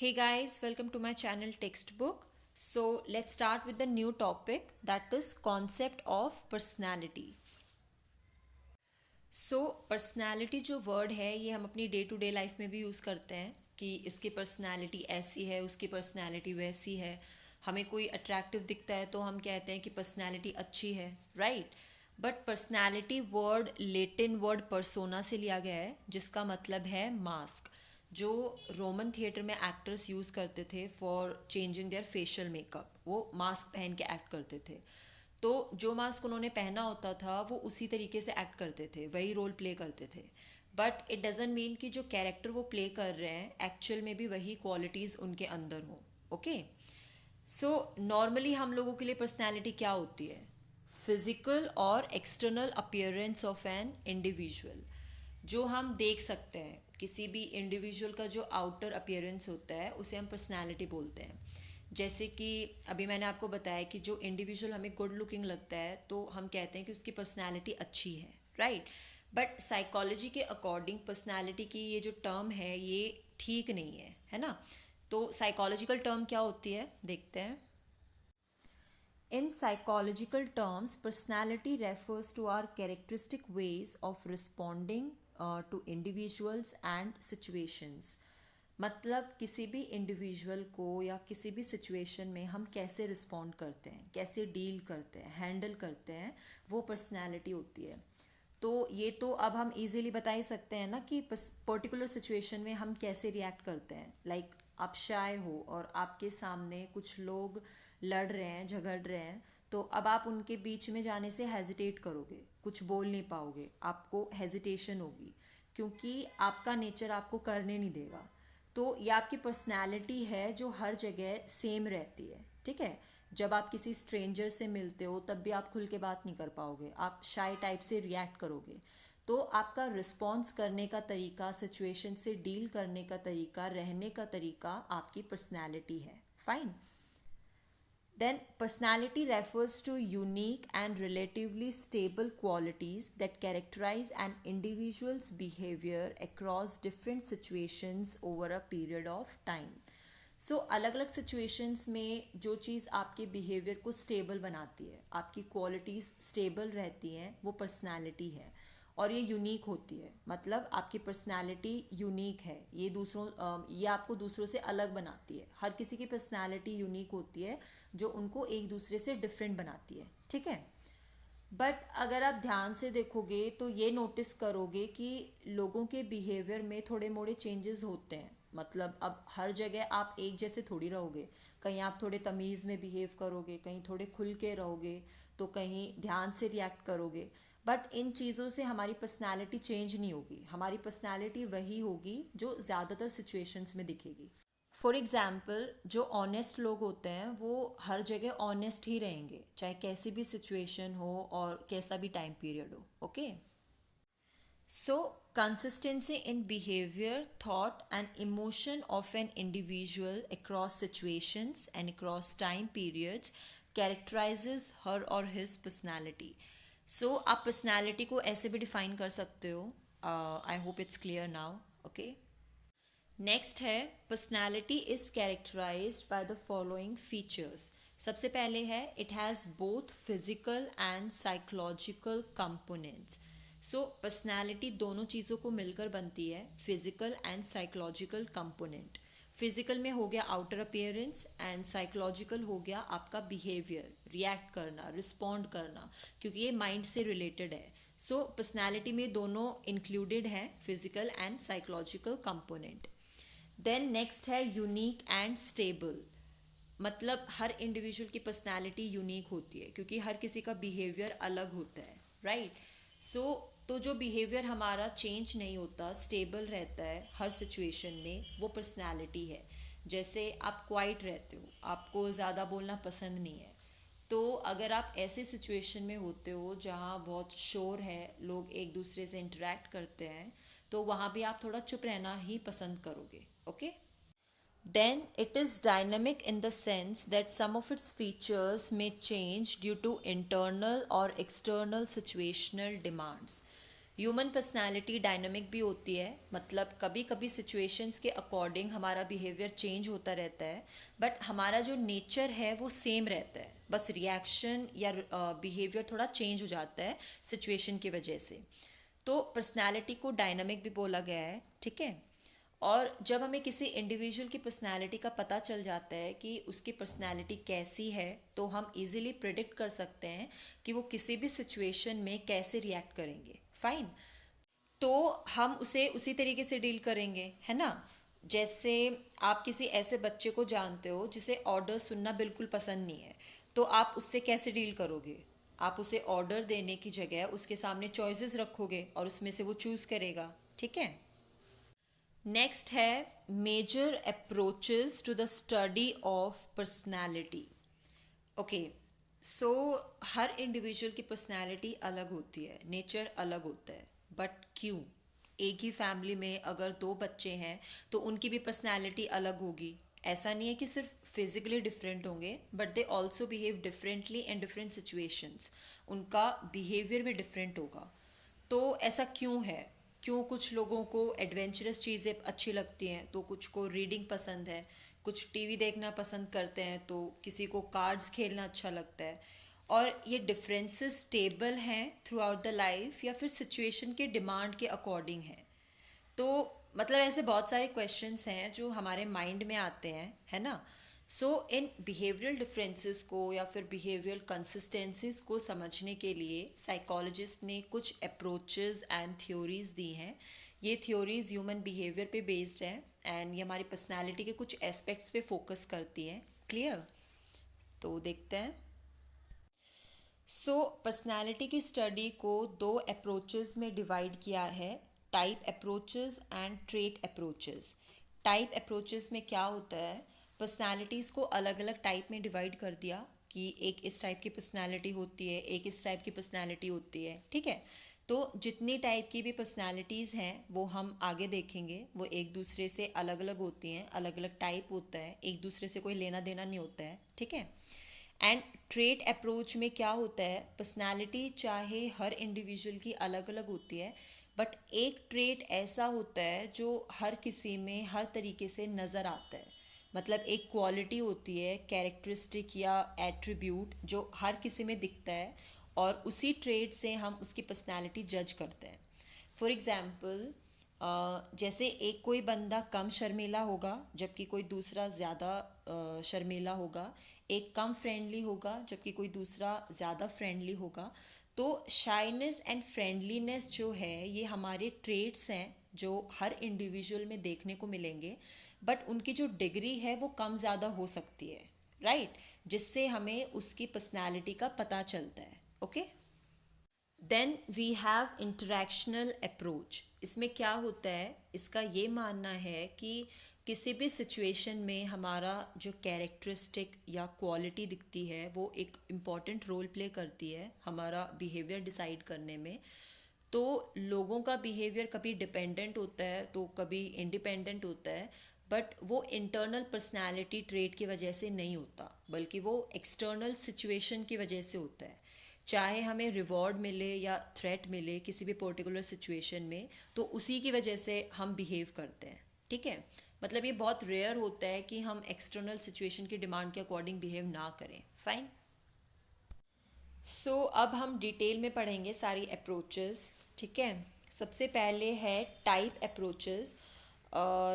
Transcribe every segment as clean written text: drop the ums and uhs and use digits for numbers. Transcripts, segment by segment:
Hey guys, welcome to my channel Textbook. So let's start with the new topic, that is concept of personality. So personality जो word है ये हम अपनी day to day life में भी use करते हैं कि इसकी पर्सनैलिटी ऐसी है, उसकी पर्सनैलिटी वैसी है. हमें कोई अट्रैक्टिव दिखता है तो हम कहते हैं कि पर्सनैलिटी अच्छी है, right. But personality word Latin word persona से लिया गया है, जिसका मतलब है मास्क, जो रोमन थिएटर में एक्टर्स यूज़ करते थे for changing their facial makeup. वो मास्क पहन के एक्ट करते थे. तो जो मास्क उन्होंने पहना होता था वो उसी तरीके से एक्ट करते थे, वही रोल प्ले करते थे. बट इट डजेंट मीन कि जो कैरेक्टर वो प्ले कर रहे हैं एक्चुअल में भी वही क्वालिटीज़ उनके अंदर हो. ओके. सो नॉर्मली हम लोगों के लिए पर्सनैलिटी क्या होती है? फिजिकल और external appearance of an individual. जो हम देख सकते हैं किसी भी इंडिविजुअल का जो आउटर अपीयरेंस होता है उसे हम पर्सनैलिटी बोलते हैं. जैसे कि अभी मैंने आपको बताया कि जो इंडिविजुअल हमें गुड लुकिंग लगता है तो हम कहते हैं कि उसकी पर्सनैलिटी अच्छी है, राइट. बट साइकोलॉजी के अकॉर्डिंग पर्सनैलिटी की ये जो टर्म है ये ठीक नहीं है ना. तो साइकोलॉजिकल टर्म क्या होती है देखते हैं. In psychological terms, personality refers to our characteristic ways of responding to individuals and situations. मतलब किसी भी इंडिविजुअल को या किसी भी सिचुएशन में हम कैसे रिस्पॉन्ड करते हैं, कैसे डील करते हैं, हैंडल करते हैं, वो पर्सनैलिटी होती है. तो ये तो अब हम इजीली बता ही सकते हैं ना कि पर्टिकुलर सिचुएशन में हम कैसे रिएक्ट करते हैं. लाइक आप शाय हो और आपके सामने कुछ लोग लड़ रहे हैं, झगड़ रहे हैं, तो अब आप उनके बीच में जाने से हेजिटेट करोगे, कुछ बोल नहीं पाओगे, आपको हेजिटेशन होगी क्योंकि आपका नेचर आपको करने नहीं देगा. तो ये आपकी पर्सनैलिटी है जो हर जगह सेम रहती है, ठीक है. जब आप किसी स्ट्रेंजर से मिलते हो तब भी आप खुल के बात नहीं कर पाओगे, आप शाय टाइप से रिएक्ट करोगे. तो आपका रिस्पॉन्स करने का तरीका, सिचुएशन से डील करने का तरीका, रहने का तरीका आपकी पर्सनैलिटी है. Fine. Then, personality refers to unique and relatively stable qualities that characterize an individual's behavior across different situations over a period of time. सो अलग अलग सिचुएशंस में जो चीज़ आपके बिहेवियर को स्टेबल बनाती है, आपकी क्वालिटीज़ स्टेबल रहती हैं, वो पर्सनालिटी है. और ये यूनिक होती है, मतलब आपकी पर्सनालिटी यूनिक है, ये आपको दूसरों से अलग बनाती है. हर किसी की पर्सनालिटी यूनिक होती है जो उनको एक दूसरे से डिफरेंट बनाती है, ठीक है. बट अगर आप ध्यान से देखोगे तो ये नोटिस करोगे कि लोगों के बिहेवियर में थोड़े मोड़े चेंजेस होते हैं. मतलब अब हर जगह आप एक जैसे थोड़ी रहोगे, कहीं आप थोड़े तमीज़ में बिहेव करोगे, कहीं थोड़े खुल के रहोगे, तो कहीं ध्यान से रिएक्ट करोगे. बट इन चीज़ों से हमारी पर्सनैलिटी चेंज नहीं होगी, हमारी पर्सनैलिटी वही होगी जो ज़्यादातर सिचुएशंस में दिखेगी. फॉर एग्ज़ाम्पल जो ऑनेस्ट लोग होते हैं वो हर जगह ऑनेस्ट ही रहेंगे, चाहे कैसी भी सिचुएशन हो और कैसा भी टाइम पीरियड हो. Okay. So consistency in behavior, thought, and emotion of an individual across situations and across time periods characterizes her or his personality. So आप पर्सनैलिटी को ऐसे भी डिफाइन कर सकते हो. I hope it's clear now. Okay. Next है personality is characterized by the following features. सबसे पहले है it has both physical and psychological components. So personality दोनों चीज़ों को मिलकर बनती है, physical and psychological component. Physical में हो गया आउटर अपीयरेंस एंड साइकोलॉजिकल हो गया आपका बिहेवियर, रिएक्ट करना, रिस्पॉन्ड करना, क्योंकि ये माइंड से रिलेटेड है. सो पर्सनैलिटी में दोनों इंक्लूडेड हैं, physical and psychological component. Then next है यूनिक एंड स्टेबल. मतलब हर इंडिविजुअल की पर्सनैलिटी यूनिक होती है क्योंकि हर किसी का बिहेवियर अलग होता है, राइट. सो तो जो बिहेवियर हमारा चेंज नहीं होता, स्टेबल रहता है हर सिचुएशन में, वो पर्सनैलिटी है. जैसे आप क्वाइट रहते हो, आपको ज़्यादा बोलना पसंद नहीं है, तो अगर आप ऐसे सिचुएशन में होते हो जहाँ बहुत शोर है, लोग एक दूसरे से इंटरेक्ट करते हैं, तो वहाँ भी आप थोड़ा चुप रहना ही पसंद करोगे. Okay. Then it is dynamic in the sense that some of its features may change due to internal or external situational demands. Human personality dynamic भी होती है, मतलब कभी कभी सिचुएशंस के अकॉर्डिंग हमारा बिहेवियर चेंज होता रहता है, बट हमारा जो नेचर है वो सेम रहता है, बस रिएक्शन या बिहेवियर थोड़ा चेंज हो जाता है सिचुएशन की वजह से। तो पर्सनालिटी को डायनामिक भी बोला गया है, ठीक है। और जब हमें किसी इंडिविजुअल की पर्सनालिटी का पता चल जाता है कि उसकी पर्सनालिटी कैसी है, तो हम इजीली प्रिडिक्ट कर सकते हैं कि वो किसी भी सिचुएशन में कैसे रिएक्ट करेंगे। फाइन। तो हम उसे उसी तरीके से डील करेंगे, है ना। जैसे आप किसी ऐसे बच्चे को जानते हो जिसे ऑर्डर सुनना बिल्कुल पसंद नहीं है, तो आप उससे कैसे डील करोगे? आप उसे ऑर्डर देने की जगह उसके सामने चॉइसेस रखोगे और उसमें से वो चूज़ करेगा, ठीक है। नेक्स्ट है major approaches to the study of personality. Okay, so हर इंडिविजुअल की पर्सनालिटी अलग होती है, नेचर अलग होता है, बट क्यों? एक ही फैमिली में अगर दो बच्चे हैं तो उनकी भी पर्सनालिटी अलग होगी। ऐसा नहीं है कि सिर्फ फिजिकली डिफरेंट होंगे, but they also behave differently in different situations. उनका बिहेवियर भी डिफरेंट होगा। तो ऐसा क्यों है? क्यों कुछ लोगों को एडवेंचरस चीज़ें अच्छी लगती हैं, तो कुछ को रीडिंग पसंद है, कुछ टीवी देखना पसंद करते हैं, तो किसी को कार्ड्स खेलना अच्छा लगता है। और ये डिफरेंसेस स्टेबल हैं थ्रू आउट द लाइफ या फिर सिचुएशन के डिमांड के अकॉर्डिंग है? तो मतलब ऐसे बहुत सारे क्वेश्चंस हैं जो हमारे माइंड में आते हैं, है ना। सो इन बिहेवियरल डिफरेंसेस को या फिर बिहेवियरल कंसिस्टेंसीज को समझने के लिए साइकोलॉजिस्ट ने कुछ अप्रोचेस एंड थ्योरीज दी हैं। ये थ्योरीज ह्यूमन बिहेवियर पे बेस्ड हैं एंड ये हमारी पर्सनालिटी के कुछ एस्पेक्ट्स पे फोकस करती हैं। क्लियर? तो देखते हैं। सो पर्सनालिटी की स्टडी को दो अप्रोचेस में डिवाइड किया है, type approaches and trait approaches. Type approaches में क्या होता है, पर्सनालिटीज़ को अलग अलग टाइप में डिवाइड कर दिया कि एक इस टाइप की पर्सनालिटी होती है, एक इस टाइप की पर्सनालिटी होती है, ठीक है। तो जितनी टाइप की भी पर्सनालिटीज़ हैं वो हम आगे देखेंगे, वो एक दूसरे से अलग अलग होती हैं, अलग अलग टाइप होता है, एक दूसरे से कोई लेना देना नहीं होता है, ठीक है। एंड ट्रेट अप्रोच में क्या होता है, पर्सनालिटी चाहे हर इंडिविजुअल की अलग अलग होती है, बट एक ट्रेट ऐसा होता है जो हर किसी में हर तरीके से नज़र आता है। मतलब एक क्वालिटी होती है, कैरेक्टरिस्टिक या एट्रीब्यूट जो हर किसी में दिखता है, और उसी ट्रेट से हम उसकी पर्सनालिटी जज करते हैं। फॉर एग्ज़ाम्पल, जैसे एक कोई बंदा कम शर्मीला होगा जबकि कोई दूसरा ज़्यादा शर्मीला होगा, एक कम फ्रेंडली होगा जबकि कोई दूसरा ज़्यादा फ्रेंडली होगा। तो शाइनेस एंड फ्रेंडलीनेस जो है ये हमारे ट्रेट्स हैं जो हर इंडिविजुअल में देखने को मिलेंगे, बट उनकी जो डिग्री है वो कम ज़्यादा हो सकती है, राइट, जिससे हमें उसकी पर्सनैलिटी का पता चलता है। Okay, then we have interactional approach. इसमें क्या होता है, इसका ये मानना है कि किसी भी सिचुएशन में हमारा जो कैरेक्टरिस्टिक या क्वालिटी दिखती है वो एक इम्पॉर्टेंट रोल प्ले करती है हमारा बिहेवियर डिसाइड करने में। तो लोगों का बिहेवियर कभी डिपेंडेंट होता है तो कभी इंडिपेंडेंट होता है, बट वो इंटरनल पर्सनालिटी ट्रेट की वजह से नहीं होता, बल्कि वो एक्सटर्नल सिचुएशन की वजह से होता है। चाहे हमें रिवॉर्ड मिले या थ्रेट मिले किसी भी पर्टिकुलर सिचुएशन में, तो उसी की वजह से हम बिहेव करते हैं, ठीक है। मतलब ये बहुत रेयर होता है कि हम एक्सटर्नल सिचुएशन की डिमांड के अकॉर्डिंग बिहेव ना करें। फाइन। सो अब हम डिटेल में पढ़ेंगे सारी अप्रोचेस, ठीक है। सबसे पहले है टाइप अप्रोचेस।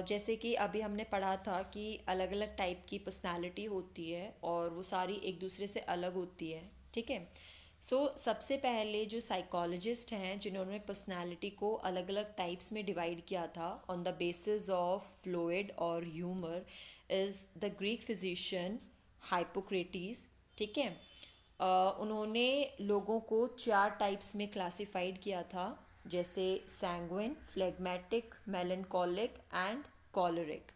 जैसे कि अभी हमने पढ़ा था कि अलग अलग टाइप की पर्सनालिटी होती है और वो सारी एक दूसरे से अलग होती है, ठीक है। सो सबसे पहले जो साइकोलॉजिस्ट हैं जिन्होंने पर्सनालिटी को अलग अलग टाइप्स में डिवाइड किया था on the basis of fluid और humour is the Greek physician Hippocrates, ठीक है। उन्होंने लोगों को 4 टाइप्स में क्लासिफाइड किया था, जैसे सैंग्विन, फ्लेगमेटिक, मेलनकॉलिक एंड कॉलरिक।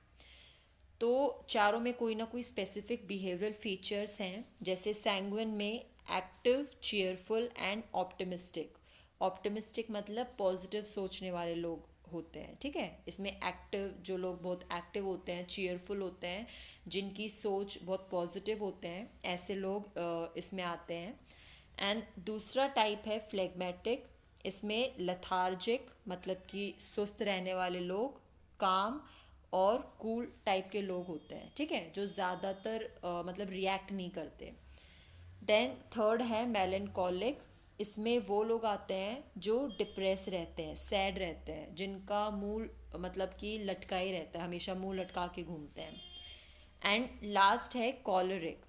तो चारों में कोई ना कोई स्पेसिफिक बिहेवियरल फीचर्स हैं। जैसे सैंग्विन में active, cheerful and optimistic. Optimistic मतलब पॉजिटिव सोचने वाले लोग होते हैं, ठीक है। इसमें एक्टिव, जो लोग बहुत एक्टिव होते हैं, चीयरफुल होते हैं, जिनकी सोच बहुत पॉजिटिव होते हैं, ऐसे लोग इसमें आते हैं। एंड दूसरा टाइप है फ्लेगमेटिक, इसमें लथार्जिक मतलब कि सुस्त रहने वाले लोग, काम और कूल टाइप के लोग होते हैं, ठीक है, जो ज़्यादातर मतलब रिएक्ट नहीं करते। देन थर्ड है मेलनकॉलिक। इसमें वो लोग आते हैं जो डिप्रेस रहते हैं, सैड रहते हैं, जिनका मुंह मतलब कि लटका ही रहता है, हमेशा मुंह लटका के घूमते हैं। एंड लास्ट है कॉलरिक,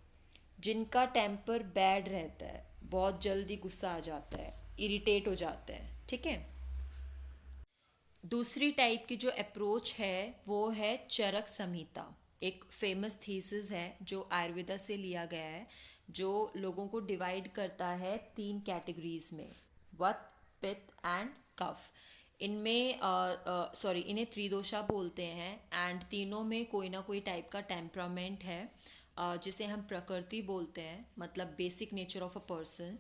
जिनका टेम्पर बैड रहता है, बहुत जल्दी गुस्सा आ जाता है, इरिटेट हो जाते हैं, ठीक है। दूसरी टाइप की जो अप्रोच है वो है चरक संहिता। एक फेमस थीसिस है जो आयुर्वेदा से लिया गया है, जो लोगों को डिवाइड करता है 3 कैटेगरीज में, वत, पित्त एंड कफ। इनमें सॉरी इन्हें त्रिदोषा बोलते हैं। एंड तीनों में कोई ना कोई टाइप का टेम्परामेंट है, जिसे हम प्रकृति बोलते हैं, मतलब basic nature of a person.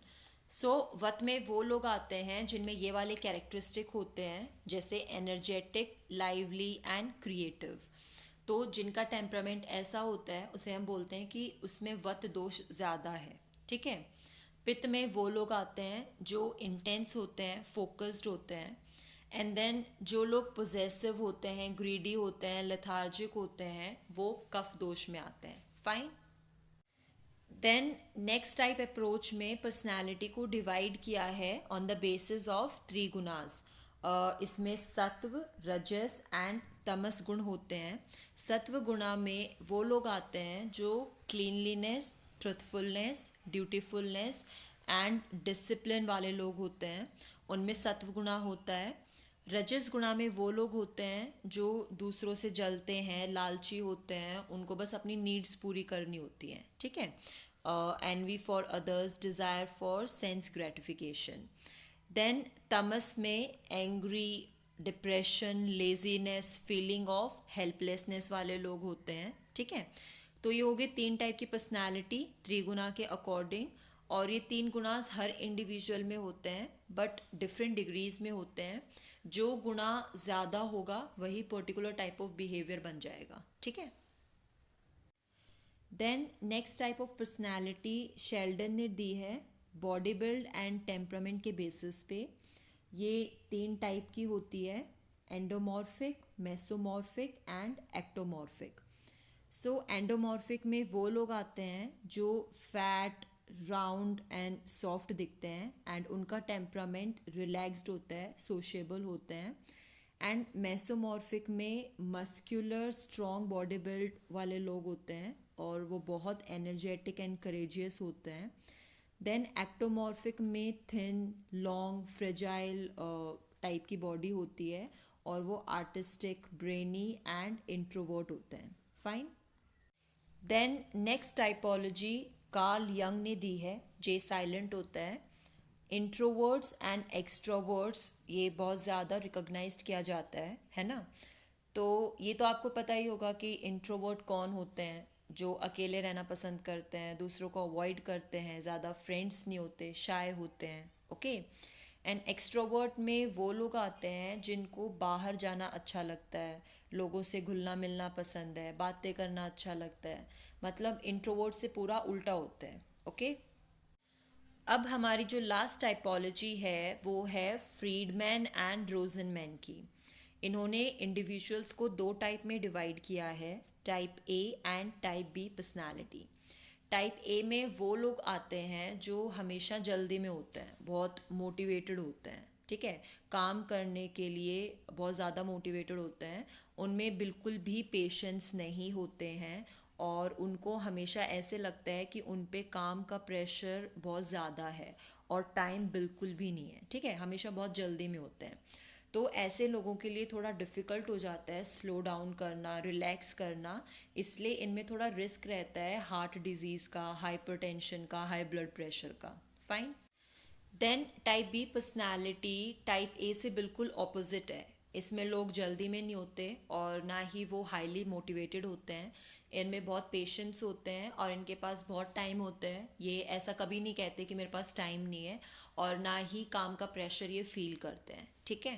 So वत में वो लोग आते हैं जिनमें ये वाले कैरेक्टरिस्टिक होते हैं, जैसे एनर्जेटिक, लाइवली एंड क्रिएटिव। तो जिनका टेम्परामेंट ऐसा होता है उसे हम बोलते हैं कि उसमें वत दोष ज़्यादा है, ठीक है। पित्त में वो लोग आते हैं जो इंटेंस होते हैं, फोकस्ड होते हैं। एंड देन जो लोग पोजेसिव होते हैं, ग्रीडी होते हैं, लेथार्जिक होते हैं, वो कफ दोष में आते हैं। Fine. Then next type approach में पर्सनालिटी को डिवाइड किया है on the basis of 3 gunas. इसमें सत्व, रजस एंड तमस गुण होते हैं। सत्व गुणा में वो लोग आते हैं जो क्लीनलीनेस, ट्रुथफुलनेस, ड्यूटीफुलनेस एंड डिसिप्लिन वाले लोग होते हैं, उनमें सत्व गुणा होता है। रजस गुणा में वो लोग होते हैं जो दूसरों से जलते हैं, लालची होते हैं, उनको बस अपनी नीड्स पूरी करनी होती हैं, ठीक है। Envy for others, desire for sense gratification. Then tamas में angry, depression, laziness, feeling of helplessness वाले लोग होते हैं, ठीक है। तो ये हो गए 3 टाइप की पर्सनालिटी त्रिगुणा के अकॉर्डिंग। और ये 3 गुणास हर इंडिविजुअल में होते हैं, बट डिफरेंट डिग्रीज में होते हैं। जो गुणा ज़्यादा होगा वही पर्टिकुलर टाइप ऑफ बिहेवियर बन जाएगा, ठीक है। Then next type of personality Sheldon ने दी है बॉडी बिल्ड एंड टेम्परामेंट के बेसिस पे। ये 3 टाइप की होती है, endomorphic, mesomorphic and ectomorphic. So endomorphic में वो लोग आते हैं जो फैट, राउंड एंड सॉफ्ट दिखते हैं, एंड उनका टेम्परामेंट रिलैक्स्ड होता है, सोशेबल होते हैं। एंड मेसोमॉर्फिक में मस्क्यूलर, स्ट्रॉन्ग बॉडी बिल्ड वाले लोग होते हैं और वो बहुत एनर्जेटिक एंड करेजियस होते हैं। देन एक्टोमॉर्फिक में थिन, लॉन्ग, फ्रेजाइल टाइप की बॉडी होती है और वो आर्टिस्टिक, ब्रेनी एंड इंट्रोवर्ट होते हैं। Fine. Then next typology Carl Jung ने दी है, जे साइलेंट होता है। इंट्रोवर्ड्स एंड एक्सट्रोवर्ड्स ये बहुत ज़्यादा रिकॉग्नाइज्ड किया जाता है ना। तो ये तो आपको पता ही होगा कि इंट्रोवर्ट कौन होते हैं, जो अकेले रहना पसंद करते हैं, दूसरों को अवॉइड करते हैं, ज़्यादा फ्रेंड्स नहीं होते, शाय होते हैं, ओके। एंड एक्सट्रोवर्ट में वो लोग आते हैं जिनको बाहर जाना अच्छा लगता है, लोगों से घुलना मिलना पसंद है, बातें करना अच्छा लगता है, मतलब इंट्रोवर्ट से पूरा उल्टा होते हैं, ओके। अब हमारी जो लास्ट टाइपोलॉजी है वो है फ्रीडमैन एंड रोजनमैन की। इन्होंने इंडिविजुअल्स को 2 टाइप में डिवाइड किया है, type A and type B personality. Type A में वो लोग आते हैं जो हमेशा जल्दी में होते हैं, बहुत मोटिवेटेड होते हैं, ठीक है, काम करने के लिए बहुत ज़्यादा मोटिवेटेड होते हैं। उनमें बिल्कुल भी पेशेंस नहीं होते हैं और उनको हमेशा ऐसे लगता है कि उन पे काम का प्रेशर बहुत ज़्यादा है और टाइम बिल्कुल भी नहीं है, ठीक है, हमेशा बहुत जल्दी में होते हैं। तो ऐसे लोगों के लिए थोड़ा डिफ़िकल्ट हो जाता है स्लो डाउन करना, रिलैक्स करना, इसलिए इनमें थोड़ा रिस्क रहता है हार्ट डिजीज़ का, हाइपरटेंशन का, हाई ब्लड प्रेशर का। Fine. Then type B personality type A से बिल्कुल ऑपोजिट है। इसमें लोग जल्दी में नहीं होते और ना ही वो हाईली मोटिवेटेड होते हैं। इनमें बहुत पेशेंस होते हैं और इनके पास बहुत टाइम होता है। ये ऐसा कभी नहीं कहते कि मेरे पास टाइम नहीं है, और ना ही काम का प्रेशर ये फील करते हैं, ठीक है।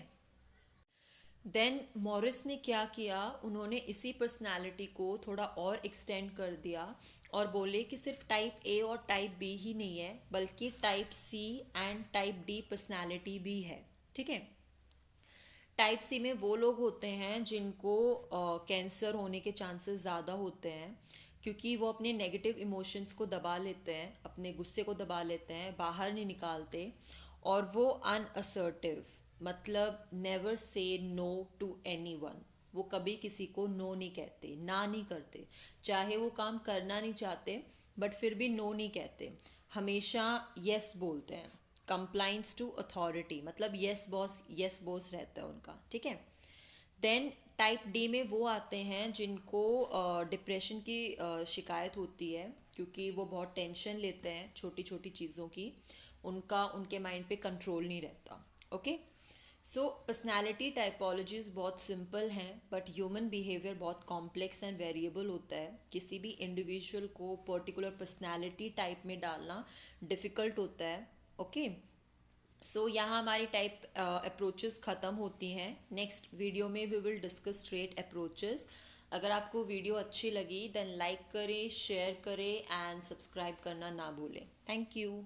देन मॉरिस ने क्या किया, उन्होंने इसी पर्सनालिटी को थोड़ा और एक्सटेंड कर दिया और बोले कि सिर्फ टाइप ए और टाइप बी ही नहीं है, बल्कि type C and type D personality भी है। ठीक है। टाइप सी में वो लोग होते हैं जिनको कैंसर होने के चांसेस ज़्यादा होते हैं, क्योंकि वो अपने नेगेटिव इमोशंस को दबा लेते हैं, अपने गुस्से को दबा लेते हैं, बाहर नहीं निकालते, और वो अनअसर्टिव, मतलब never say no to anyone. वो कभी किसी को नो नहीं कहते, ना नहीं करते, चाहे वो काम करना नहीं चाहते बट फिर भी नो नहीं कहते, हमेशा यस बोलते हैं। कंप्लाइंस टू अथॉरिटी, मतलब यस बॉस रहता है उनका। ठीक है। देन टाइप डी में वो आते हैं जिनको डिप्रेशन की शिकायत होती है, क्योंकि वो बहुत टेंशन लेते हैं छोटी छोटी चीज़ों की, उनका उनके माइंड पे कंट्रोल नहीं रहता। ओके। सो पर्सनैलिटी टाइपोलॉजीज बहुत सिंपल हैं, बट ह्यूमन बिहेवियर बहुत कॉम्प्लेक्स एंड वेरिएबल होता है। किसी भी इंडिविजुअल को पर्टिकुलर पर्सनैलिटी टाइप में डालना डिफ़िकल्ट होता है। ओके। सो यहाँ हमारी टाइप अप्रोचेस ख़त्म होती हैं। नेक्स्ट वीडियो में we will discuss straight approaches. अगर आपको वीडियो अच्छी लगी देन लाइक करें, शेयर करें एंड सब्सक्राइब करना ना भूलें। Thank you.